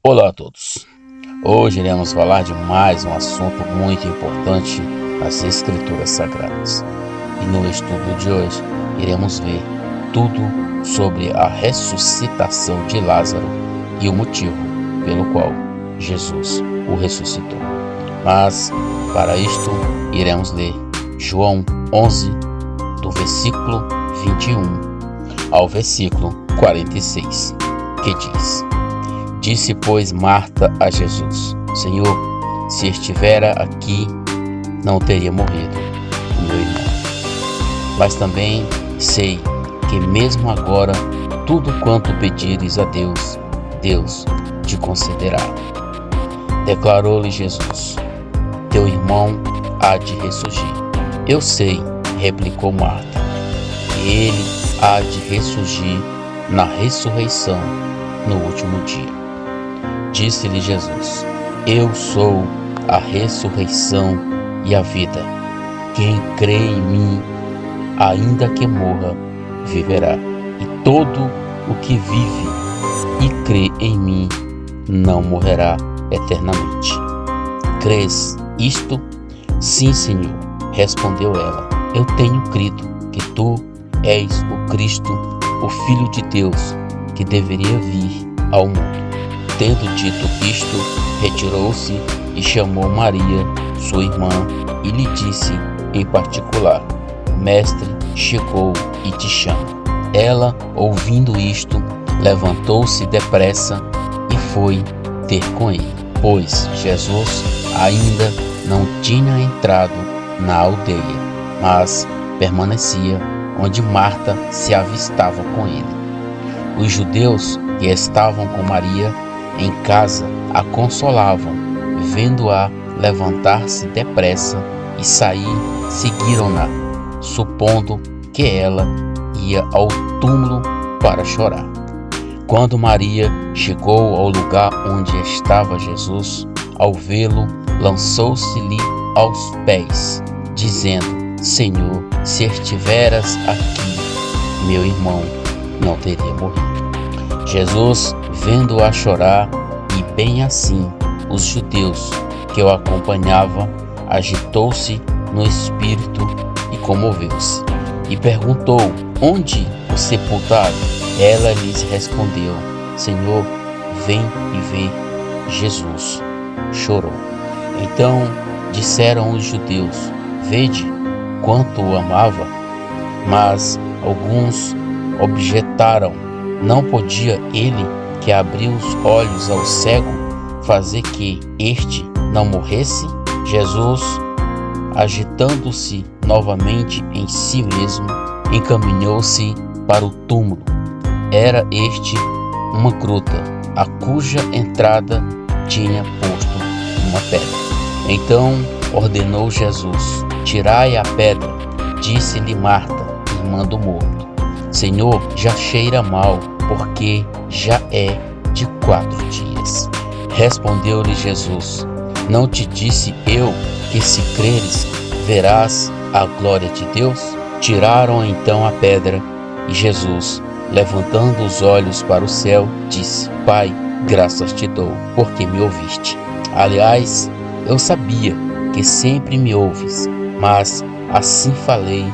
Olá a todos. Hoje iremos falar de mais um assunto muito importante nas Escrituras Sagradas. E no estudo de hoje iremos ver tudo sobre a ressuscitação de Lázaro e o motivo pelo qual Jesus o ressuscitou. Mas para isto iremos ler João 11, do versículo 21 ao versículo 46, que diz: Disse, pois, Marta a Jesus: Senhor, se estivera aqui, não teria morrido o meu irmão. Mas também sei que mesmo agora, tudo quanto pedires a Deus, Deus te concederá. Declarou-lhe Jesus: Teu irmão há de ressurgir. Eu sei, replicou Marta, que ele há de ressurgir na ressurreição no último dia. Disse-lhe Jesus: Eu sou a ressurreição e a vida. Quem crê em mim, ainda que morra, viverá. E todo o que vive e crê em mim não morrerá eternamente. Crês isto? Sim, Senhor, respondeu ela. Eu tenho crido que tu és o Cristo, o Filho de Deus, que deveria vir ao mundo. Tendo dito isto, retirou-se e chamou Maria, sua irmã, e lhe disse em particular: O Mestre chegou e te chama. Ela, ouvindo isto, levantou-se depressa e foi ter com ele, pois Jesus ainda não tinha entrado na aldeia, mas permanecia onde Marta se avistava com ele. Os judeus que estavam com Maria em casa a consolavam, vendo-a levantar-se depressa e sair, seguiram-na, supondo que ela ia ao túmulo para chorar. Quando Maria chegou ao lugar onde estava Jesus, ao vê-lo, lançou-se-lhe aos pés, dizendo: Senhor, se estiveras aqui, meu irmão não teria morrido. Jesus, vendo-a chorar, e bem assim os judeus que o acompanhavam, agitou-se no espírito e comoveu-se. E perguntou: Onde o sepultaram? Ela lhes respondeu: Senhor, vem e vê. Jesus chorou. Então disseram os judeus: Vede quanto o amava. Mas alguns objetaram: Não podia ele, que abriu os olhos ao cego, fazer que este não morresse? Jesus, agitando-se novamente em si mesmo, encaminhou-se para o túmulo. Era este uma gruta, a cuja entrada tinha posto uma pedra. Então ordenou Jesus: Tirai a pedra. Disse-lhe Marta, irmã do morto: Senhor, já cheira mal, porque já é de 4 dias. Respondeu-lhe Jesus: Não te disse eu que, se creres, verás a glória de Deus? Tiraram então a pedra, e Jesus, levantando os olhos para o céu, disse: Pai, graças te dou, porque me ouviste. Aliás, eu sabia que sempre me ouves, mas assim falei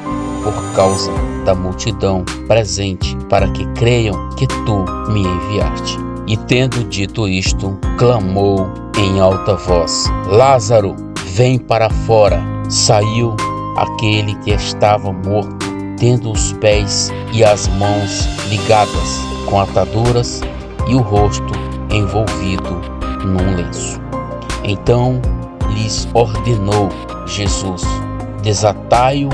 por causa da multidão presente, para que creiam que tu me enviaste. E tendo dito isto, clamou em alta voz: Lázaro, vem para fora. Saiu aquele que estava morto, tendo os pés e as mãos ligadas com ataduras e o rosto envolvido num lenço. Então lhes ordenou Jesus: Desatai-o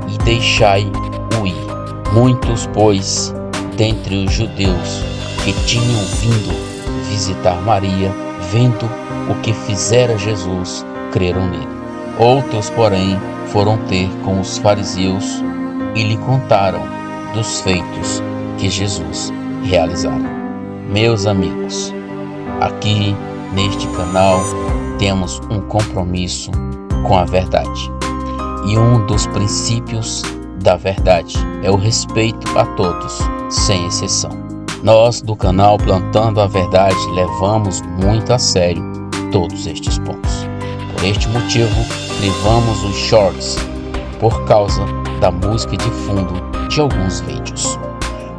e deixai-o ir. Muitos, pois, dentre os judeus que tinham vindo visitar Maria, vendo o que fizera Jesus, creram nele. Outros, porém, foram ter com os fariseus e lhe contaram dos feitos que Jesus realizara. Meus amigos, aqui neste canal temos um compromisso com a verdade. E um dos princípios da verdade é o respeito a todos, sem exceção. Nós do canal Plantando a Verdade levamos muito a sério todos estes pontos. Por este motivo, privamos os shorts por causa da música de fundo de alguns vídeos,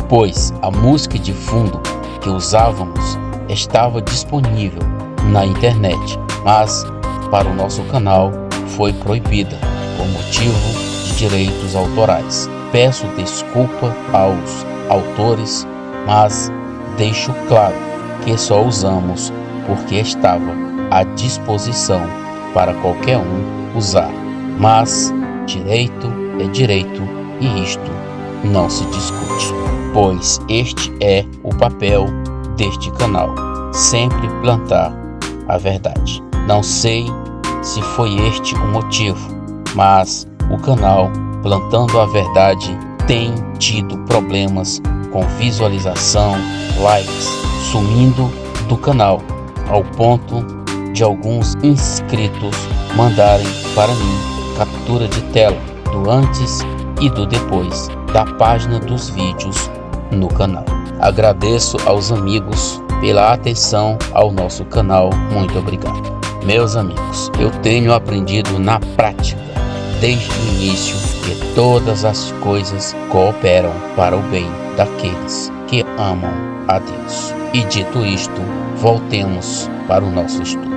pois a música de fundo que usávamos estava disponível na internet, mas para o nosso canal foi proibida por motivo de direitos autorais. Peço desculpa aos autores, mas deixo claro que só usamos porque estava à disposição para qualquer um usar. Mas direito é direito e isto não se discute, pois este é o papel deste canal, sempre plantar a verdade. Não sei se foi este o motivo, mas o canal Plantando a Verdade tem tido problemas com visualização, likes, sumindo do canal, ao ponto de alguns inscritos mandarem para mim captura de tela do antes e do depois da página dos vídeos no canal. Agradeço aos amigos pela atenção ao nosso canal. Muito obrigado. Meus amigos, eu tenho aprendido na prática, desde o início, que todas as coisas cooperam para o bem daqueles que amam a Deus. E dito isto, voltemos para o nosso estudo.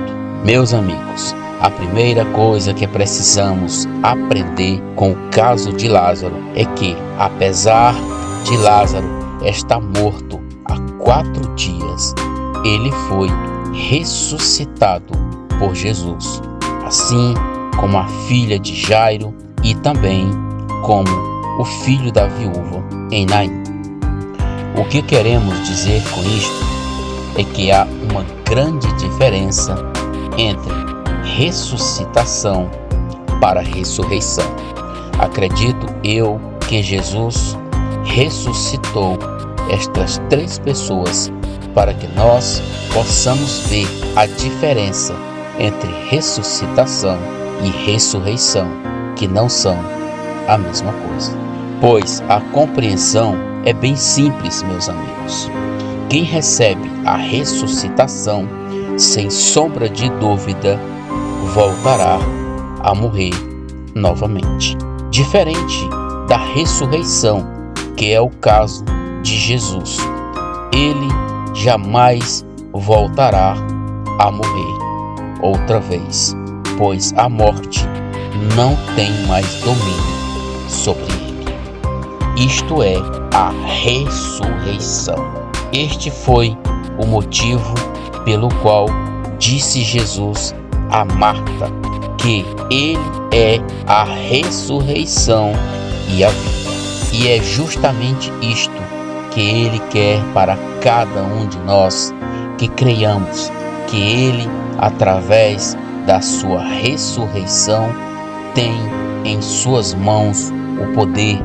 Meus amigos, a primeira coisa que precisamos aprender com o caso de Lázaro é que, apesar de Lázaro estar morto há 4 dias, ele foi ressuscitado por Jesus, assim como a filha de Jairo e também como o filho da viúva em Naim. O que queremos dizer com isto é que há uma grande diferença entre ressuscitação para ressurreição. Acredito eu que Jesus ressuscitou estas 3 pessoas para que nós possamos ver a diferença entre ressuscitação e ressurreição, que não são a mesma coisa. Pois a compreensão é bem simples, meus amigos. Quem recebe a ressuscitação, sem sombra de dúvida, voltará a morrer novamente. Diferente da ressurreição, que é o caso de Jesus. Ele jamais voltará a morrer outra vez, pois a morte não tem mais domínio sobre ele. Isto é a ressurreição. Este foi o motivo pelo qual disse Jesus a Marta que ele é a ressurreição e a vida. E é justamente isto que ele quer para cada um de nós que creiamos que ele, através da sua ressurreição, tem em suas mãos o poder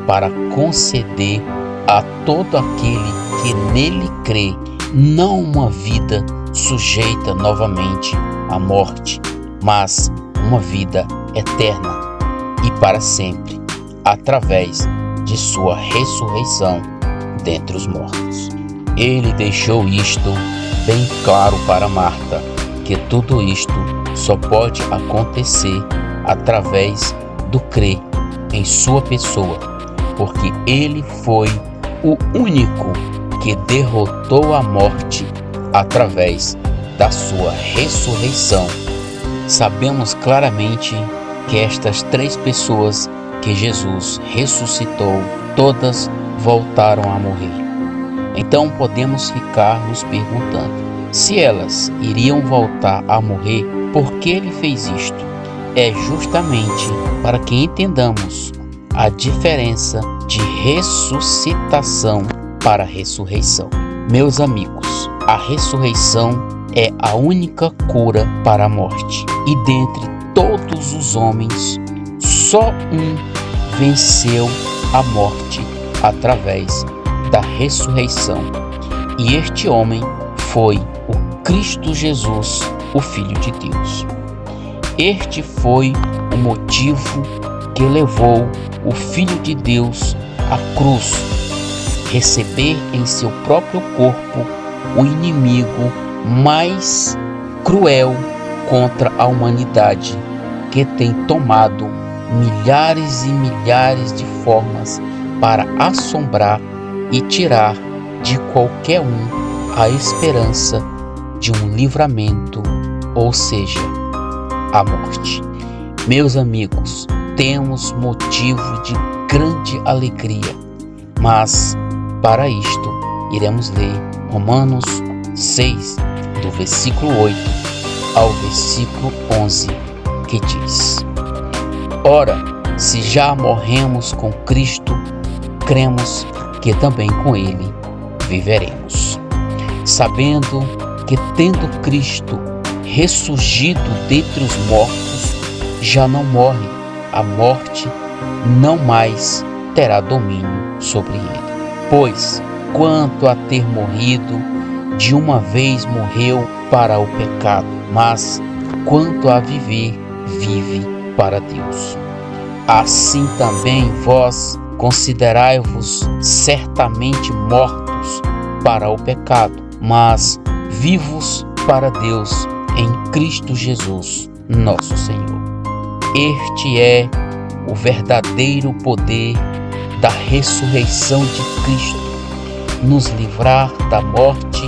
para conceder a todo aquele que nele crê não uma vida sujeita novamente à morte, mas uma vida eterna e para sempre, através de sua ressurreição dentre os mortos. Ele deixou isto bem claro para Marta, que tudo isto só pode acontecer através do crer em sua pessoa, porque ele foi o único que derrotou a morte através da sua ressurreição. Sabemos claramente que estas 3 pessoas que Jesus ressuscitou, todas voltaram a morrer. Então podemos ficar nos perguntando, se elas iriam voltar a morrer, por que ele fez isto? É justamente para que entendamos a diferença de ressuscitação para ressurreição. Meus amigos, a ressurreição é a única cura para a morte. E dentre todos os homens, só um venceu a morte através da ressurreição. E este homem foi o Cristo Jesus, o Filho de Deus. Este foi o motivo que levou o Filho de Deus à cruz, receber em seu próprio corpo o inimigo mais cruel contra a humanidade, que tem tomado milhares e milhares de formas para assombrar e tirar de qualquer um a esperança de um livramento, ou seja, a morte. Meus amigos, temos motivo de grande alegria, mas para isto iremos ler Romanos 6, do versículo 8 ao versículo 11, que diz: Ora, se já morremos com Cristo, cremos que também com Ele viveremos, sabendo que, tendo Cristo ressurgido dentre os mortos, já não morre, a morte não mais terá domínio sobre ele. Pois, quanto a ter morrido, de uma vez morreu para o pecado, mas quanto a viver, vive para Deus. Assim também vós considerai-vos certamente mortos para o pecado, mas vivos para Deus em Cristo Jesus, nosso Senhor. Este é o verdadeiro poder da ressurreição de Cristo, nos livrar da morte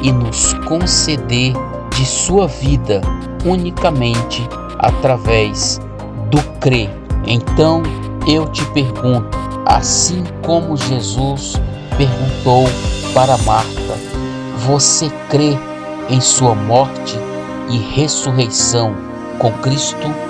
e nos conceder de sua vida unicamente através do crer. Então eu te pergunto, assim como Jesus perguntou para Marta, você crê em sua morte e ressurreição com Cristo?